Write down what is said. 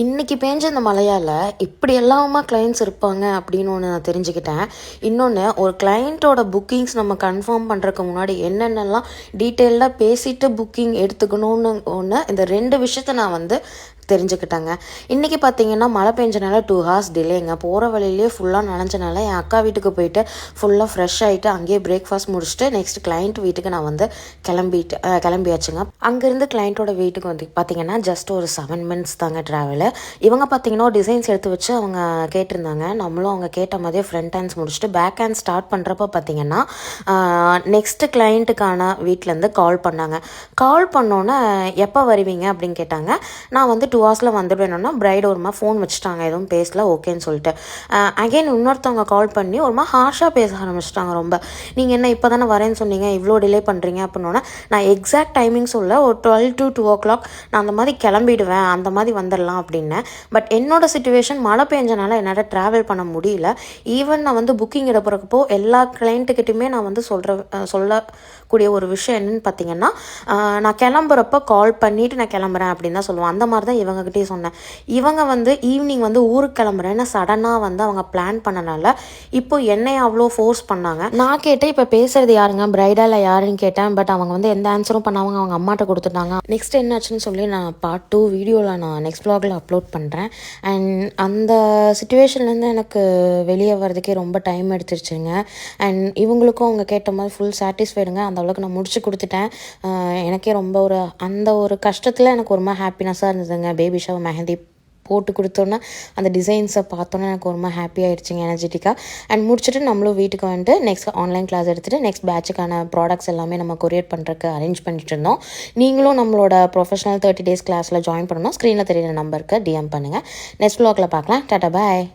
இன்றைக்கி பேஞ்ச இந்த மழையால் இப்படி எல்லாமா கிளைண்ட்ஸ் இருப்பாங்க அப்படின்னு ஒன்று நான் தெரிஞ்சுக்கிட்டேன். இன்னொன்று, ஒரு கிளைண்ட்டோட புக்கிங்ஸ் நம்ம கன்ஃபார்ம் பண்ணுறதுக்கு முன்னாடி என்னென்னலாம் டீட்டெயில்டாக பேசிட்டு புக்கிங் எடுத்துக்கணும்னு ஒன்று, இந்த 2 விஷயத்த நான் தெரிஞ்சுக்கிட்டேங்க. இன்றைக்கி பார்த்தீங்கன்னா மழை பெஞ்சனால 2 ஹார்ஸ் டிலேங்க. போகிற வழியிலேயே ஃபுல்லாக நனைஞ்சனால என் அக்கா வீட்டுக்கு போயிட்டு ஃபுல்லாக ஃப்ரெஷ் ஆகிட்டு அங்கேயே பிரேக்ஃபாஸ்ட் முடிச்சுட்டு நெக்ஸ்ட் கிளைண்ட் வீட்டுக்கு நான் கிளம்பியாச்சுங்க. அங்கேருந்து கிளைண்ட்டோட வீட்டுக்கு பார்த்தீங்கன்னா ஜஸ்ட் ஒரு 7 மினிட்ஸ் தாங்க ட்ராவலு. இவங்க பார்த்தீங்கன்னா டிசைன்ஸ் எடுத்து வச்சு அவங்க கேட்டிருந்தாங்க. நம்மளும் அவங்க கேட்ட மாதிரியே ஃப்ரண்ட் ஹேண்ட்ஸ் முடிச்சுட்டு பேக் ஹேண்ட் ஸ்டார்ட் பண்ணுறப்ப பார்த்தீங்கன்னா நெக்ஸ்ட்டு கிளைண்ட்டுக்கான வீட்டிலேருந்து கால் பண்ணாங்க. கால் பண்ணோன்னே எப்போ வருவீங்க அப்படின்னு கேட்டாங்க. நான் 2 ஹவர்ஸில் வந்துடுவேணுன்னா பிரைடு ஒரு ஃபோன் வச்சுட்டாங்க, எதுவும் பேசல, ஓகேன்னு சொல்லிட்டு. அகெயின் இன்னொருத்தவங்க கால் பண்ணி ஒரு ஹார்ஷாக பேச ஆரம்பிச்சிட்டாங்க. ரொம்ப, நீங்கள் என்ன இப்போ தானே வரேன்னு சொன்னீங்க, இவ்வளோ டிலே பண்ணுறீங்க அப்படின்னோன்னா, நான் எக்ஸாக்ட் டைமிங் சொல்ல ஒரு 12 to 2 o'clock நான் அந்த மாதிரி கிளம்பிடுவேன், அந்த மாதிரி வந்துடலாம் அப்படின்னேன். பட் என்னோடய சுச்சுவேஷன் மழை பெஞ்சனால என்னால் ட்ராவல் பண்ண முடியல. ஈவன் நான் புக்கிங் எடுக்கிறப்போ எல்லா கிளைண்ட்டுக்கிட்டையுமே நான் சொல்லக்கூடிய ஒரு விஷயம் என்னென்னு பார்த்தீங்கன்னா, நான் கிளம்புறப்போ கால் பண்ணிவிட்டு நான் கிளம்புறேன் அப்படின்னு தான் சொல்லுவேன். அந்த மாதிரி தான் இவங்ககிட்டே சொன்னேன். இவங்க ஈவினிங் ஊருக்கு கிளம்புறேன்னு சடனாக அவங்க பிளான் பண்ணனால இப்போ என்னைய அவ்வளோ ஃபோர்ஸ் பண்ணாங்க. நான் கேட்டேன், இப்போ பேசுகிறது யாருங்க, பிரைடா இல்லை யாருன்னு கேட்டேன். பட் அவங்க எந்த ஆன்சரும் பண்ணாங்க, அவங்க அம்மாட்ட கொடுத்துட்டாங்க. நெக்ஸ்ட் என்னாச்சுன்னு சொல்லி நான் பார்ட் 2 வீடியோவில் நான் நெக்ஸ்ட் வ்ளாகில் அப்லோட் பண்ணுறேன். அண்ட் அந்த சுச்சுவேஷன்லேருந்து எனக்கு வெளியே வர்றதுக்கே ரொம்ப டைம் எடுத்துருச்சுங்க. அண்ட் இவங்களுக்கும் அவங்க கேட்ட மாதிரி ஃபுல் சாட்டிஸ்ஃபைடுங்க. அந்த அளவுக்கு நான் முடிச்சு கொடுத்துட்டேன். எனக்கே ரொம்ப அந்த ஒரு கஷ்டத்தில் எனக்கு ஒரு மாதிரி ஹாப்பினஸ்ஸாக இருந்ததுங்க. பேபி ஷவர் மெஹந்தி போட்டு கொடுத்தோன்னே அந்த டிசைன்ஸை பார்த்தோன்னே எனக்கு ரொம்ப ஹாப்பி ஆகிடுச்சிங்க, எனர்ஜெட்டிக்காக. அண்ட் முடிச்சுட்டு நம்மளும் வீட்டுக்கு வந்துட்டு நெக்ஸ்ட் ஆன்லைன் கிளாஸ் எடுத்துகிட்டு நெக்ஸ்ட் பேட்சுக்கான ப்ராடக்ட்ஸ் எல்லாமே நம்ம கொரியர் பண்ணுறதுக்கு அரேஞ்ச் பண்ணிட்டு இருந்தோம். நீங்களும் நம்மளோட ப்ரொஃபஷனல் 30 days கிளாஸில் ஜாயின் பண்ணணும். ஸ்க்ரீனில் தெரியுற நம்பருக்கு டிஎம் பண்ணுங்கள். நெக்ஸ்ட் வ்ளாகில் பார்க்கலாம். டாடா, பாய்.